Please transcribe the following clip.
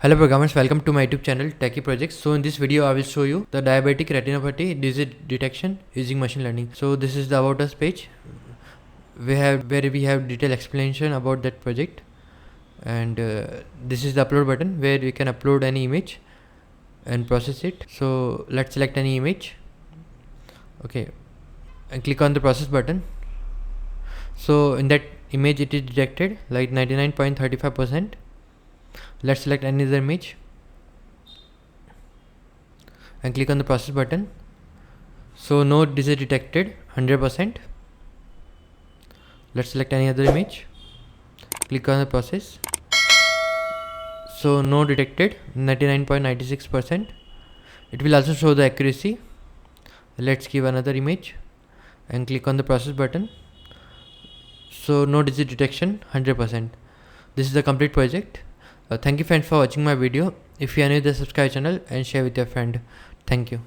Hello programmers, welcome to my YouTube channel Techie Projects. So in this video I will show you the diabetic retinopathy disease detection using machine learning. So this is the about us page where we have detailed explanation about that project, and this is the upload button where we can upload any image and process it. So let's select any image, okay, and click on the process button. So in that image it is detected like 99.35%. Let's select another image and click on the process button. So no disease detected 100%. Let's select any other image, click on the process. So no detected 99.96%. It will also show the accuracy. Let's give another image and click on the process button. So no disease detection 100%. This is the complete project. Thank you friends for watching my video. If you are new to the subscribe channel and share with your friend. Thank you.